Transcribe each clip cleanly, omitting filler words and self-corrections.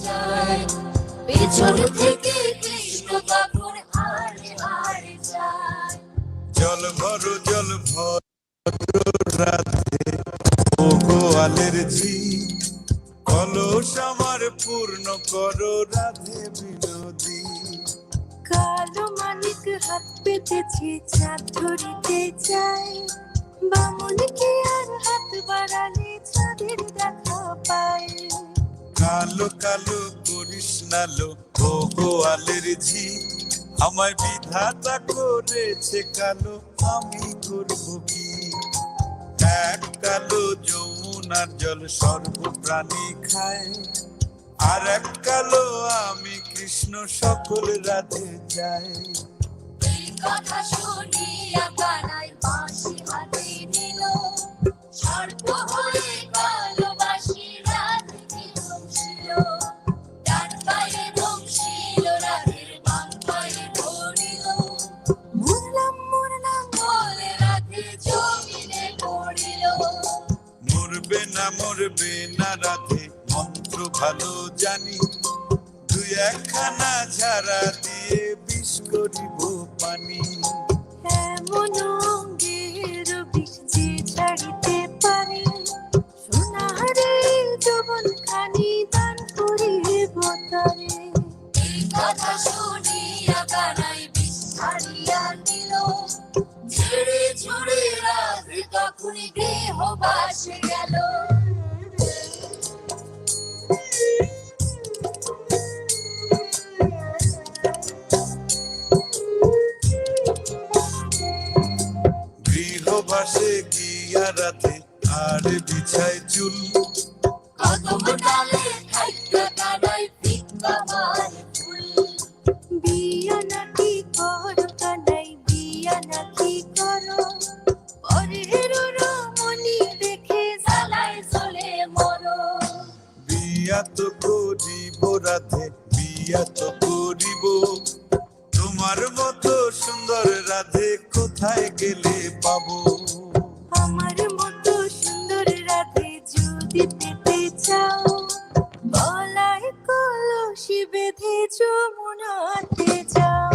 যায় পেছন থেকে কৃষ্ণ তখন হারে হারে যায় জল ভরো রাধে ও গোয়ালের ঝি কলস আমার পূর্ণ করো রাধে বিনোদী কালো মানিক হাত পেতেছি চাঁদ ধরিতে চাই বামুনকে আর হাত বাড়ালে চাঁদের দেখা পাই কালো কালো করিস নালো ও গোয়ালের ঝি আমায় বিধাতা করেছে কালো আমি করবো কি এক কালো যমুনার জল সর্বপ্রাণী খায় আর এক কালো আমি কৃষ্ণ সকল রাধে যাই এই কথা শুনিয়া কানাই বাঁশি হাতে নিল সর্প হয়ে কালোবাসি রাধে ধমছিল ডান পায়ে ধমছিল রাধের বাম পায়ে ধরিল মরলাম বলে রাধে জমিনে পড়িল মরবে না রাধে মন্ত্র ভালো জানি তুই একখানা ঝাড়া দিয়ে বিষ করিব পানি এমন অঙ্গের বিষ যে ছাড়িতে পারে সোনারে যৌবন খানি দান করিব তারে এই কথা শুনিয়া কানাই বিষ ছাড়িয়া নিল ঝেড়ে ঝুড়ে রাধে তখনই গৃহবাসে গেল গৃহবাসে গিয়া রাধে আর বিছায় চুল কদম ডালে খাইয়া কানাই ফিক্কা মারে ফুল বিয়া নাকি করো কানাই বিয়া নাকি করো পরের রমণী দেখে জ্বালায় জ্বলে মরো বিয়া তো করিব রাধে বিয়া তো করিব তোমার মতো সুন্দর রাধে কোথায় গেলে পাবো আমার মতো সুন্দর রাধে যদি পেতে চাও গলায় কলসি বেঁধে যমুনাতে যাও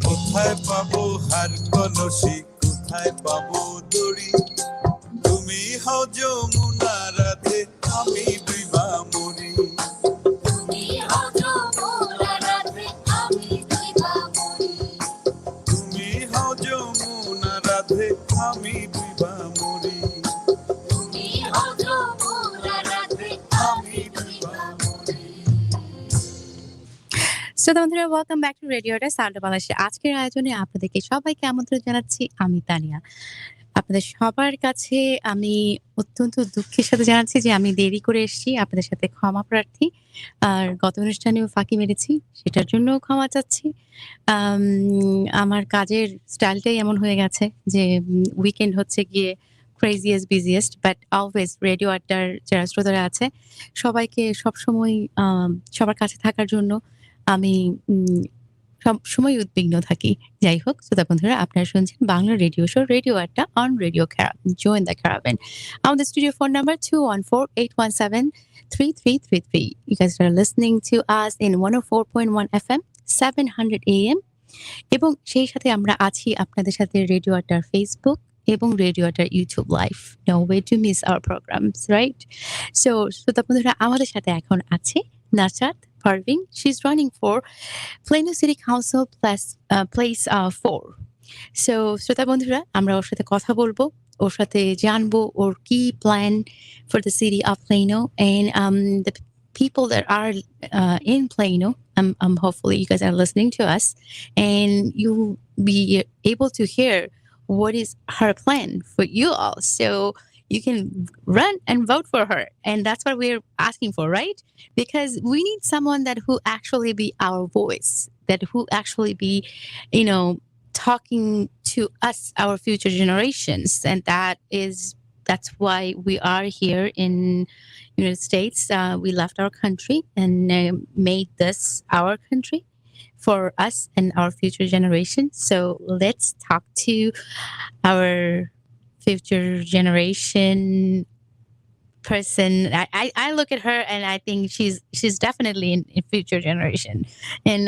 কোথায় পাবো হার কলসি কোথায় পাবো দড়ি তুমি হও যমুনা রাধে আমি ডুইবা মরি তুমি হও যমুনা রাধে আমি ডুইবা মরি তুমি হও যমুনা রাধে আমি ডুইবা মরি তুমি হও যমুনা রাধে আমি ডুইবা মরি শ্রোতা বন্ধুরা, ওয়েলকাম ব্যাক টু রেডিও আড্ডা সাউন্ড অফ বাংলাদেশের আজকের আয়োজনে আপনাদেরকে সবাইকে আমন্ত্রণ জানাচ্ছি। আমি তানিয়া। আপনাদের সবার কাছে আমি অত্যন্ত দুঃখের সাথে জানাচ্ছি যে আমি দেরি করে এসেছি, আপনাদের সাথে ক্ষমা প্রার্থী। আর গত অনুষ্ঠানেও ফাঁকি মেরেছি, সেটার জন্য ক্ষমা চাচ্ছি। আমার কাজের স্টাইলটাই এমন হয়ে গেছে যে উইকেন্ড হচ্ছে গিয়ে craziest busiest, but always radio আড্ডার যারা শ্রোতারা আছে সবাইকে সবসময় সবার কাছে থাকার জন্য আমি সব সময় উদ্বিগ্ন থাকি। যাই হোক, শ্রোতা বন্ধুরা, আপনারা শুনছেন Bangla radio show radio Adda on radio caravan. Join the caravan. আমাদের studio phone number 214-817-3333. You guys are listening to us in 104.1 FM, 700 AM. এবং সেই সাথে আমরা আছি আপনাদের সাথে রেডিও আড্ডার ফেসবুক এবং রেডিও আড্ডার YouTube live. No way to miss our programs, right? So, শ্রোতা বন্ধুরা, আমাদের সাথে এখন আছে নাশাত Parveen. She's running for Plano City Council place 4. So, শ্রোতা বন্ধুরা, আমরা ওর সাথে কথা বলবো, ওর সাথে জানবো ওর কি plan for the city of Plano and the people that are in Plano. Hopefully you guys are listening to us and you'll be able to hear what is her plan for you all. So you can run and vote for her. And that's what we're asking for, right? Because we need someone that who actually be our voice, that who actually be, you know, talking to us, our future generations. And that's why we are here in United States. We left our country and made this our country for us and our future generation. So let's talk to our future generation person. I look at her and I think she's definitely in future generation. And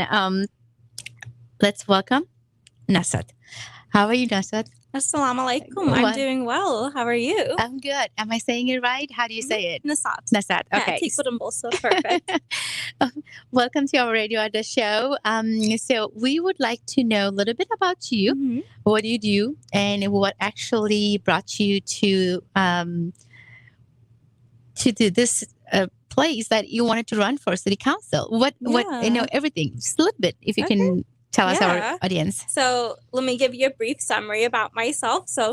let's welcome Nasat. How are you, Nasat? Assalamu alaikum. I'm What? doing well. How are you? I'm good. Am I saying it right? How do you say it? Nasat. Nasat. Okay. So perfect. Welcome to our Radio Adda show. So we would like to know a little bit about you. Mhm. What do you do, and what actually brought you to this place that you wanted to run for city council? What Yeah. everything. Just a little bit, if you Okay. can tell us, our Yeah. audience. So let me give you a brief summary about myself. So,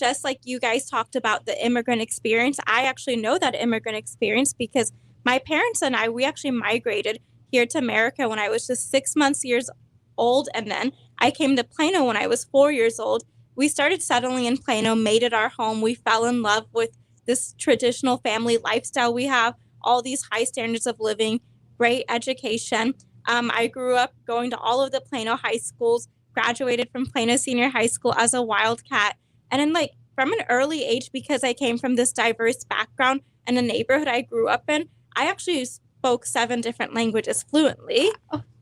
just like you guys talked about the immigrant experience, I actually know that immigrant experience because my parents and we actually migrated here to America when I was just 6 years old. And then I came to Plano when I was 4 years old. We started settling in Plano, made it our home. We fell in love with this traditional family lifestyle we have, all these high standards of living, great education. I grew up going to all of the Plano high schools, graduated from Plano Senior High School as a Wildcat. And then, from an early age, because I came from this diverse background and the neighborhood I grew up in, I actually spoke 7 different languages fluently.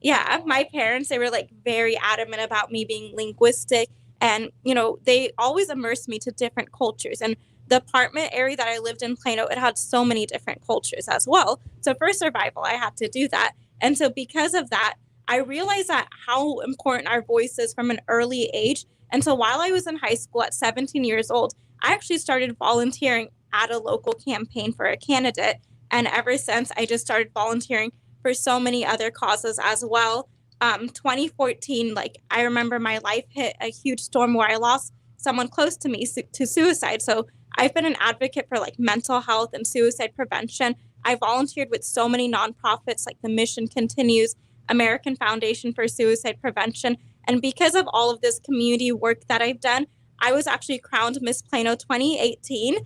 Yeah, my parents, they were very adamant about me being linguistic. And, they always immersed me to different cultures. And the apartment area that I lived in, Plano, it had so many different cultures as well. So for survival, I had to do that. And so because of that, I realized that how important our voice is from an early age. And so while I was in high school at 17 years old, I actually started volunteering at a local campaign for a candidate. And ever since, I just started volunteering for so many other causes as well. 2014, I remember my life hit a huge storm where I lost someone close to me to suicide. So I've been an advocate for mental health and suicide prevention. I volunteered with so many nonprofits like the Mission Continues, American Foundation for Suicide Prevention. And because of all of this community work that I've done, I was actually crowned Miss Plano 2018.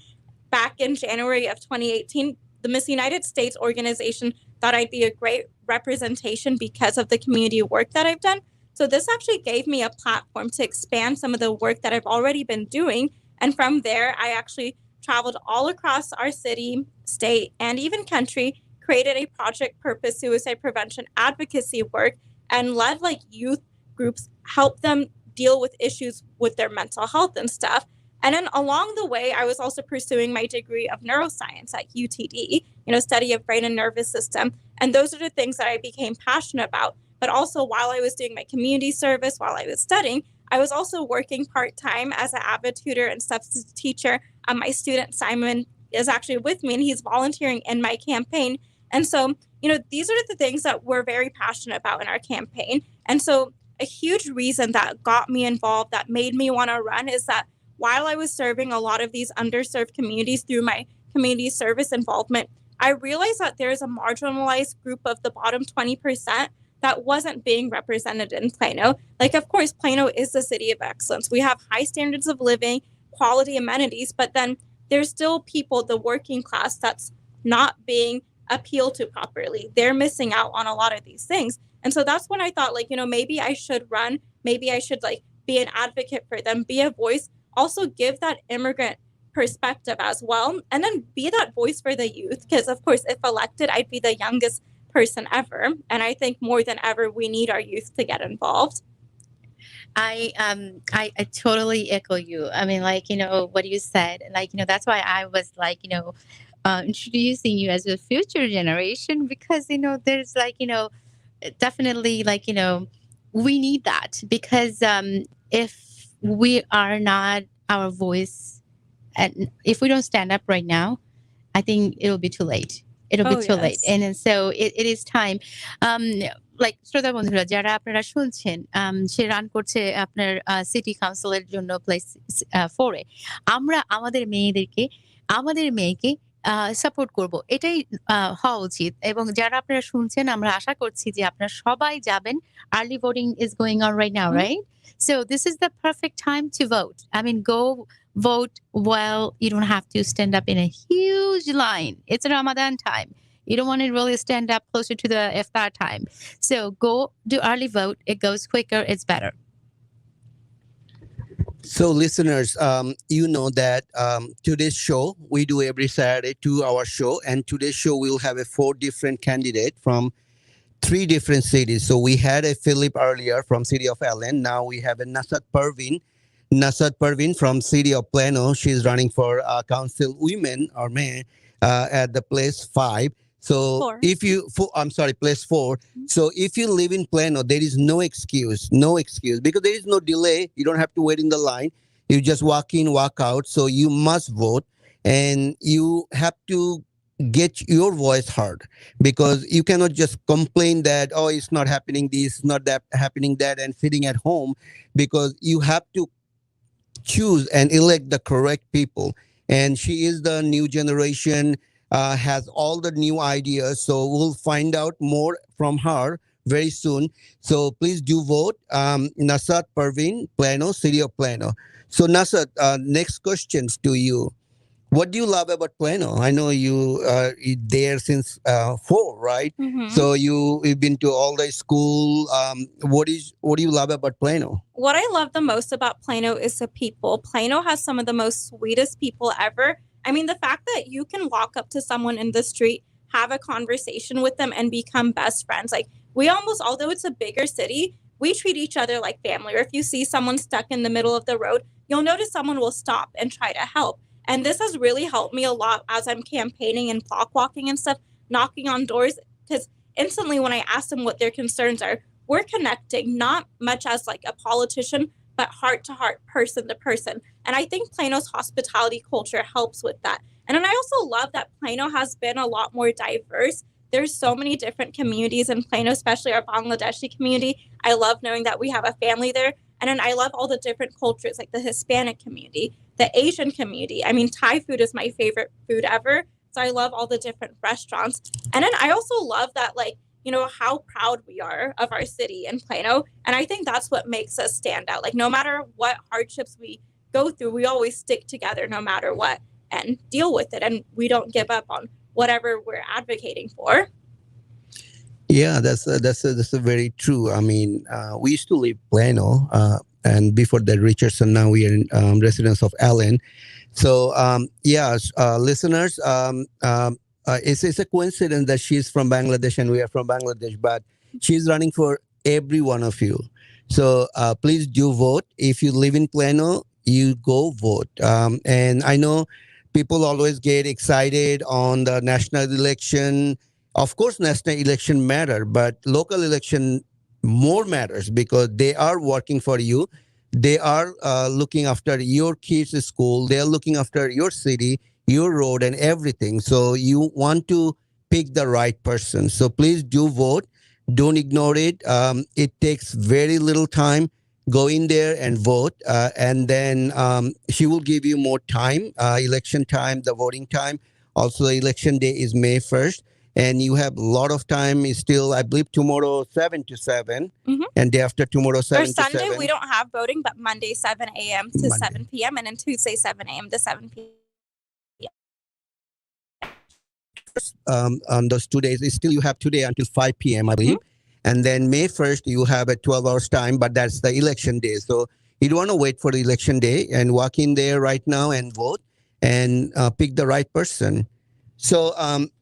Back in January of 2018, the Miss United States organization thought I'd be a great representation because of the community work that I've done. So this actually gave me a platform to expand some of the work that I've already been doing. And from there, I actually traveled all across our city, state, and even country, created a project purpose suicide prevention advocacy work, and led youth groups, help them deal with issues with their mental health and stuff. And then along the way, I was also pursuing my degree of neuroscience at UTD, study of brain and nervous system. And those are the things that I became passionate about. But also while I was doing my community service, while I was studying, I was also working part-time as an avid tutor and substitute teacher. My student Simon is actually with me, and he's volunteering in my campaign. And so, these are the things that we're very passionate about in our campaign. And so a huge reason that got me involved, that made me want to run, is that while I was serving a lot of these underserved communities through my community service involvement, I realized that there's a marginalized group of the bottom 20% that wasn't being represented in Plano. Of course, Plano is the city of excellence. We have high standards of living, quality amenities, but then there's still people, the working class, that's not being appealed to properly. They're missing out on a lot of these things. And so that's when I thought, maybe I should run. Maybe I should be an advocate for them, be a voice, also give that immigrant perspective as well, and then be that voice for the youth. Because of course, if elected, I'd be the youngest person ever. And I think more than ever, we need our youth to get involved. I totally echo you. I mean, what you said, that's why I was introducing you as a future generation, because there's definitely we need that, because if we are not our voice, and if we don't stand up right now, I think it'll be too late. It'll be too late. And so it is time. শ্রোতা বন্ধুরা, যারা আপনারা শুনছেন, সে run করছে আপনার city কাউন্সিলের জন্য place 4-এ। আমরা আমাদের মেয়েকে সাপোর্ট করব, এটাই হওয়া উচিত। এবং যারা আপনারা শুনছেন, আমরা আশা করছি যে আপনারা সবাই যাবেন। Early voting is going on right now, right? So this is the perfect time to vote. I mean, go vote while you don't have to stand up in a huge line. It's Ramadan time. You don't want to really stand up closer to the iftar time. So go do early vote. It goes quicker. It's better. So, listeners, you know that today's show we do every Saturday, 2 hour show, and today's show we'll have a 4 different candidate from 3 different cities. So we had a Philip earlier from city of Allen. Now we have a Nasat Pervin from city of Plano. She's running for council women or mayor at the place 5. So Four. if you, I'm sorry, place 4. So if you live in Plano, there is no excuse, because there is no delay. You don't have to wait in the line. You just walk in, walk out. So you must vote, and you have to get your voice heard, because you cannot just complain that, oh, it's not happening this, not that happening that, and sitting at home, because you have to choose and elect the correct people. And she is the new generation, has all the new ideas. So we'll find out more from her very soon. So please do vote. Nasat Pervin, Plano, city of Plano. So Nasat, next questions to you. What do you love about Plano? I know you there since 4, right? Mhm. So you've been to all the school. What do you love about Plano? What I love the most about Plano is the people. Plano has some of the most sweetest people ever. I mean, the fact that you can walk up to someone in the street, have a conversation with them, and become best friends. Like, we almost, although it's a bigger city, we treat each other like family. Or if you see someone stuck in the middle of the road, you'll notice someone will stop and try to help. And this has really helped me a lot as I'm campaigning and block walking and stuff, knocking on doors, because instantly when I ask them what their concerns are, we're connecting, not much as like a politician, but heart to heart, person to person. And I think Plano's hospitality culture helps with that. And then I also love that Plano has been a lot more diverse. There's so many different communities in Plano, especially our Bangladeshi community. I love knowing that we have a family there. And then I love all the different cultures, like the Hispanic community, the Asian community. I mean, Thai food is my favorite food ever. So I love all the different restaurants. And then I also love that, like, you know, how proud we are of our city in Plano. And I think that's what makes us stand out. Like, no matter what hardships we go through, we always stick together no matter what and deal with it. And we don't give up on whatever we're advocating for. Yeah, that's a very true. I mean, we used to live Plano, and before that Richardson. Now we are in, residents of Allen. So listeners, it's a coincidence that she's from Bangladesh and we are from Bangladesh, but she's running for every one of you. So please do vote. If you live in Plano, you go vote. And I know people always get excited on the national election. Of course, national election matter, but local election more matters, because they are working for you. They are looking after your kids' school. They are looking after your city, your road, and everything. So you want to pick the right person. So please do vote. Don't ignore it. It takes very little time. Go in there and vote. And then she will give you more time, election time, the voting time. Also, election day is May 1st. And you have a lot of time. Is still, I believe, tomorrow 7 to 7, and day after tomorrow 7 Or to Sunday, 7. we don't have voting, but Monday 7 a.m. to Monday. 7 p.m. and then Tuesday 7 a.m. to 7 p.m. On those 2 days, it's still you have today until 5 p.m. I believe, and then May 1st you have a 12 hours time, but that's the election day. So you don't want to wait for the election day, and walk in there right now and vote and pick the right person. So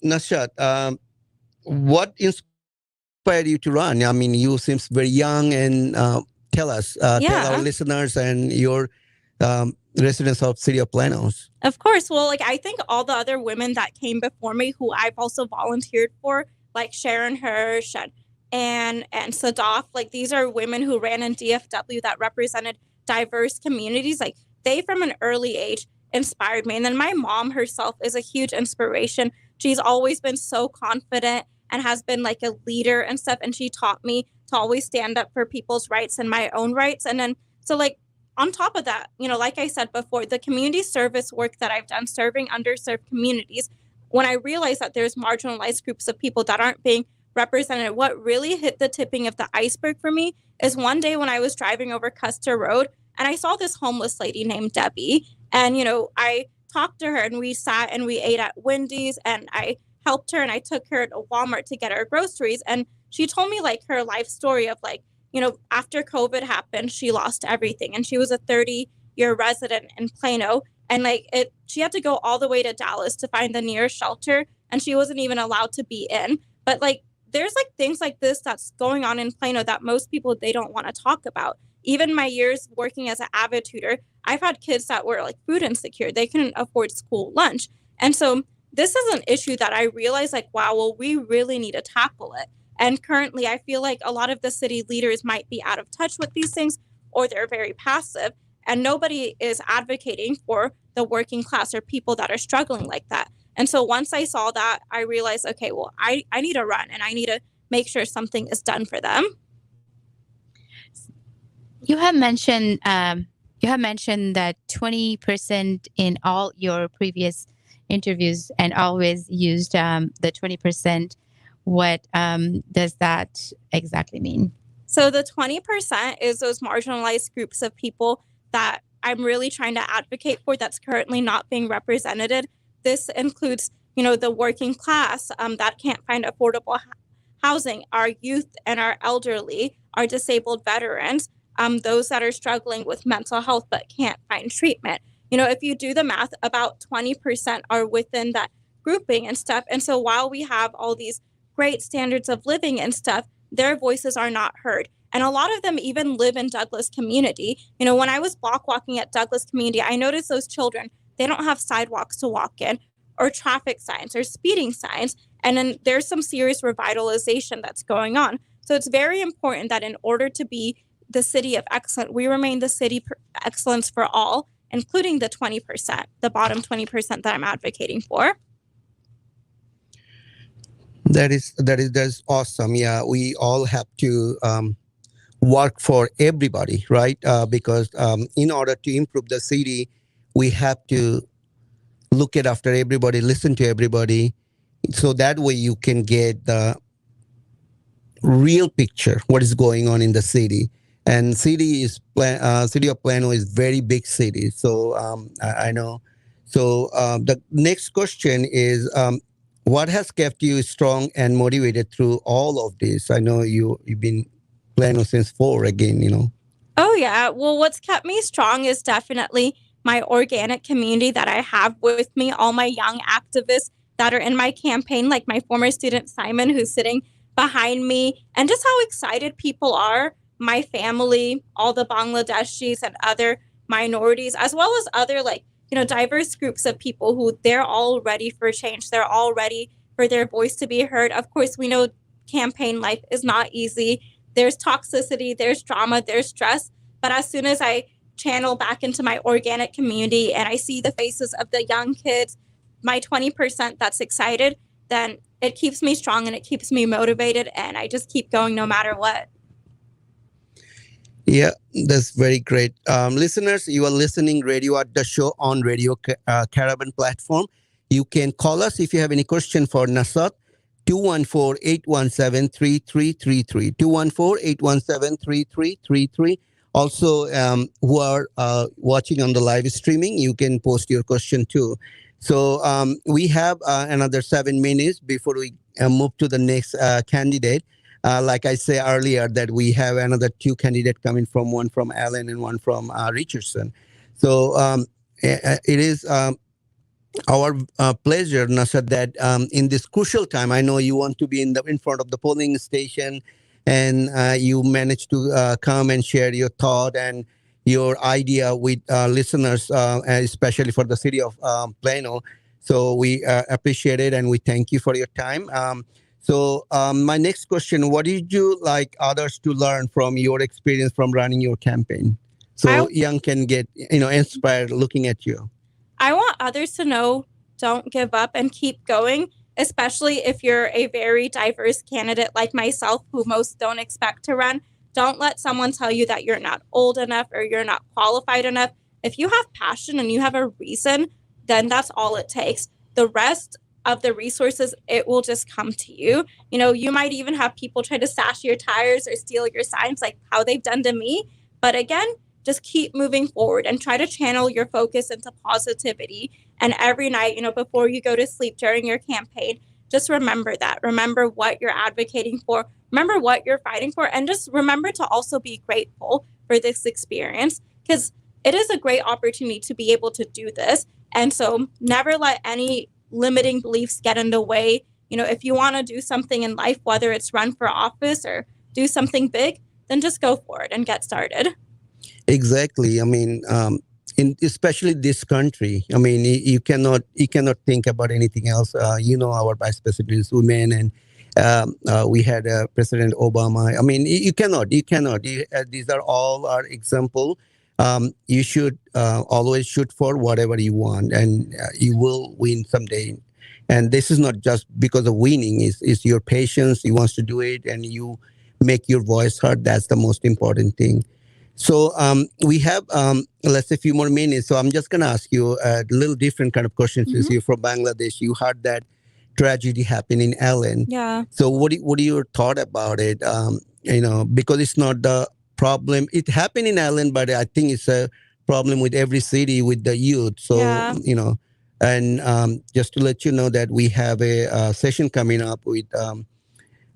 Nashat, what inspired you to run? I mean, you seems very young, and tell us, tell Yeah. our listeners and your residents of City of Planos. Of course. Well, like, I think all the other women that came before me who I've also volunteered for, like Sharon Hirsch and Sadaf, like, these are women who ran in DFW that represented diverse communities. Like, they from an early age inspired me. And then my mom herself is a huge inspiration. She's always been so confident and has been like a leader and stuff. And she taught me to always stand up for people's rights and my own rights. And then, so like, on top of that, you know, like I said before, the community service work that I've done serving underserved communities, when I realized that there's marginalized groups of people that aren't being represented, what really hit the tipping of the iceberg for me is one day when I was driving over Custer Road and I saw this homeless lady named Debbie. And, you know, I talked to her and we sat and we ate at Wendy's and I helped her and I took her to Walmart to get her groceries. And she told me like her life story of like, you know, after COVID happened, she lost everything. And she was a 30 you're a resident in Plano. And like she had to go all the way to Dallas to find the nearest shelter, and she wasn't even allowed to be in. But like there's like things like this that's going on in Plano that most people, they don't want to talk about. Even my years working as an avid tutor, I've had kids that were like food insecure. They couldn't afford school lunch. And so this is an issue that I realized like, wow, well, we really need to tackle it. And currently, I feel like a lot of the city leaders might be out of touch with these things, or they're very passive, and nobody is advocating for the working class or people that are struggling like that. And so once I saw that, I realized, okay, well, I need to run, and I need to make sure something is done for them. You have mentioned that 20% in all your previous interviews, and always used the 20%. What does that exactly mean? So the 20% is those marginalized groups of people that I'm really trying to advocate for that's currently not being represented. This includes, the working class that can't find affordable housing, our youth and our elderly, our disabled veterans, those that are struggling with mental health but can't find treatment. If you do the math, about 20% are within that grouping and stuff. And so while we have all these great standards of living and stuff, their voices are not heard. And a lot of them even live in Douglas community. When I was block walking at Douglas community, I noticed those children, they don't have sidewalks to walk in, or traffic signs or speeding signs. And then there's some serious revitalization that's going on. So it's very important that in order to be the city of excellence, we remain the city excellence for all, including the 20%, the bottom 20% that I'm advocating for. That's awesome. Yeah, we all have to work for everybody, right? Because in order to improve the city, we have to look at after everybody, listen to everybody, so that way you can get the real picture what is going on in the city. And city of Plano is very big city, so I know. So the next question is. What has kept you strong and motivated through all of this? I know you've been Plano since 4 again, Oh, yeah. Well, what's kept me strong is definitely my organic community that I have with me, all my young activists that are in my campaign, like my former student Simon, who's sitting behind me, and just how excited people are, my family, all the Bangladeshis and other minorities, as well as other diverse groups of people who they're all ready for change. They're all ready for their voice to be heard. Of course, we know campaign life is not easy. There's toxicity, there's drama, there's stress. But as soon as I channel back into my organic community and I see the faces of the young kids, my 20% that's excited, then it keeps me strong and it keeps me motivated, and I just keep going no matter what. Yeah, that's very great. Listeners, you are listening Radio Adda show on Radio Caravan platform. You can call us if you have any question for Nasat, 214-817-3333, 214-817-3333. Also, who are watching on the live streaming, you can post your question too. So we have another 7 minutes before we move to the next candidate. Like I said earlier, that we have another 2 candidates coming from, one from Allen and one from Richardson. So it is our pleasure, Nasser, that in this crucial time, I know you want to be in front of the polling station, and you managed to come and share your thought and your idea with listeners, especially for the city of Plano. So we appreciate it, and we thank you for your time. So my next question, what did you like others to learn from your experience from running your campaign? So young can get, inspired looking at you. I want others to know, don't give up and keep going, especially if you're a very diverse candidate like myself, who most don't expect to run. Don't let someone tell you that you're not old enough or you're not qualified enough. If you have passion and you have a reason, then that's all it takes. The rest of the resources, it will just come to you. You might even have people try to slash your tires or steal your signs, like how they've done to me. But again, just keep moving forward and try to channel your focus into positivity. And every night, before you go to sleep during your campaign, just remember that. Remember what you're advocating for. Remember what you're fighting for. And just remember to also be grateful for this experience. Because it is a great opportunity to be able to do this. And so never let any limiting beliefs get in the way. If you want to do something in life, whether it's run for office or do something big, then just go for it and get started. Exactly. I mean, in especially this country, I mean, you cannot think about anything else. Our vice president is women, and we had President Obama. I mean, you cannot. These are all our example. You should always shoot for whatever you want, and you will win someday. And this is not just because of winning; is your patience. You want to do it, and you make your voice heard. That's the most important thing. So we have, let's say, a few more minutes. So I'm just going to ask you a little different kind of questions. Since you're from Bangladesh, you heard that tragedy happened in Allen. Yeah. So what are your thought about it? Because it's not the problem. It happened in Allen, but I think it's a problem with every city with the youth. So, Yeah. And just to let you know that we have a session coming up with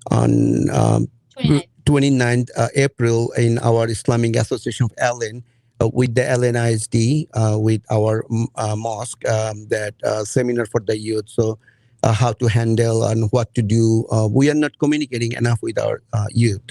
on 29th April in our Islamic Association of Allen with the Allen ISD with our mosque, that seminar for the youth. So how to handle and what to do. We are not communicating enough with our youth.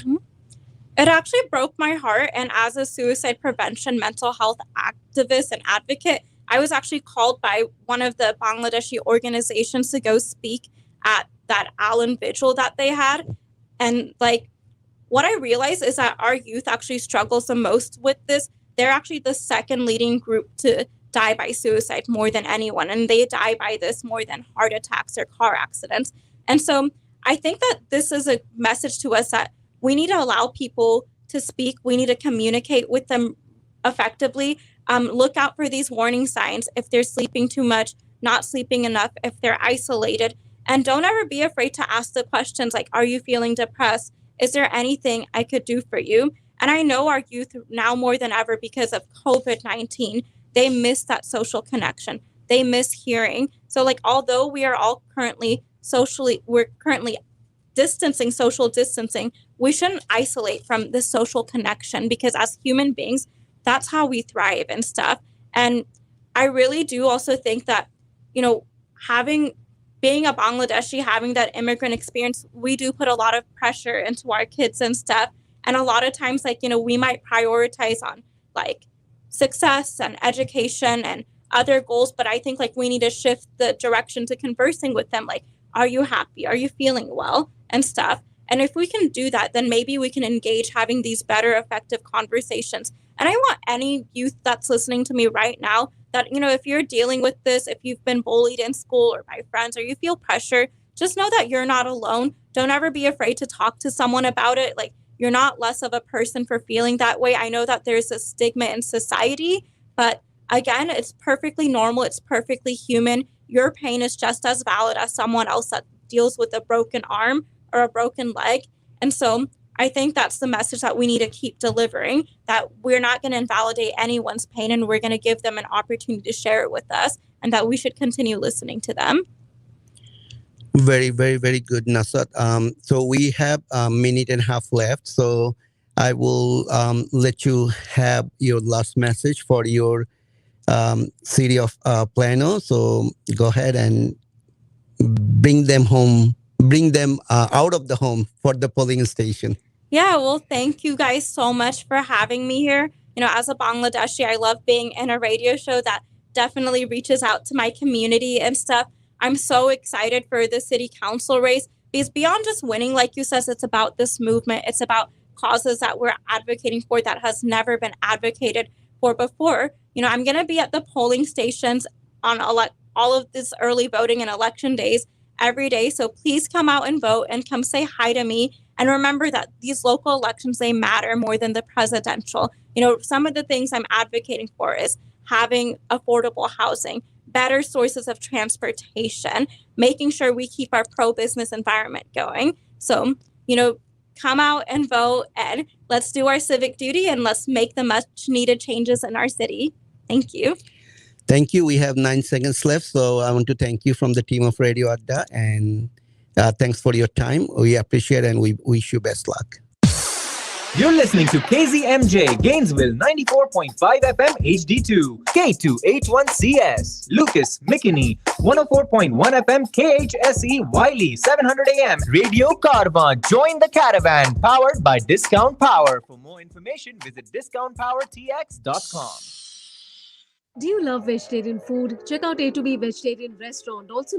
It actually broke my heart. And as a suicide prevention mental health activist and advocate, I was actually called by one of the Bangladeshi organizations to go speak at that Allen vigil that they had. And what I realized is that our youth actually struggles the most with this. They're actually the second leading group to die by suicide more than anyone. And they die by this more than heart attacks or car accidents. And so I think that this is a message to us that we need to allow people to speak. We need to communicate with them effectively. Look out for these warning signs. If they're sleeping too much, not sleeping enough, if they're isolated. And don't ever be afraid to ask the questions like, are you feeling depressed? Is there anything I could do for you? And I know our youth now more than ever because of COVID-19, they miss that social connection. They miss hearing. So although we are all we're currently social distancing, we shouldn't isolate from the social connection because as human beings, that's how we thrive and stuff. And I really do also think that, being a Bangladeshi, having that immigrant experience, we do put a lot of pressure into our kids and stuff. And a lot of times, we might prioritize on success and education and other goals. But I think we need to shift the direction to conversing with them. Are you happy? Are you feeling well? And stuff. And if we can do that, then maybe we can engage having these better, effective conversations. And I want any youth that's listening to me right now that, if you're dealing with this, if you've been bullied in school or by friends, or you feel pressure, just know that you're not alone. Don't ever be afraid to talk to someone about it. You're not less of a person for feeling that way. I know that there's a stigma in society, but again, it's perfectly normal. It's perfectly human. Your pain is just as valid as someone else that deals with a broken arm or a broken leg. And so I think that's the message that we need to keep delivering, that we're not going to invalidate anyone's pain and we're going to give them an opportunity to share it with us, and that we should continue listening to them. Very, very, very good, Nasat. So we have a minute and a half left. So I will let you have your last message for your city of Plano. So go ahead and bring them home, out of the home for the polling station. Yeah, well, thank you guys so much for having me here. As a Bangladeshi, I love being in a radio show that definitely reaches out to my community and stuff. I'm so excited for the city council race because beyond just winning, like you said, it's about this movement. It's about causes that we're advocating for that has never been advocated for before. I'm going to be at the polling stations on all of this early voting and election days every day. So please come out and vote and come say hi to me. And remember that these local elections, they matter more than the presidential. Some of the things I'm advocating for is having affordable housing, better sources of transportation, making sure we keep our pro-business environment going. So, come out and vote and let's do our civic duty and let's make the much needed changes in our city. Thank you. Thank you. We have 9 seconds left. So I want to thank you from the team of Radio Adda, and thanks for your time. We appreciate it and we wish you best luck. You're listening to KZMJ Gainesville 94.5 FM HD2, K2H1CS, Lucas, McKinney, 104.1 FM KHSE, Wiley, 700 AM, Radio Caravan. Join the caravan, powered by Discount Power. For more information, visit discountpowertx.com. Do you love vegetarian food? Check out A to B Vegetarian Restaurant, also known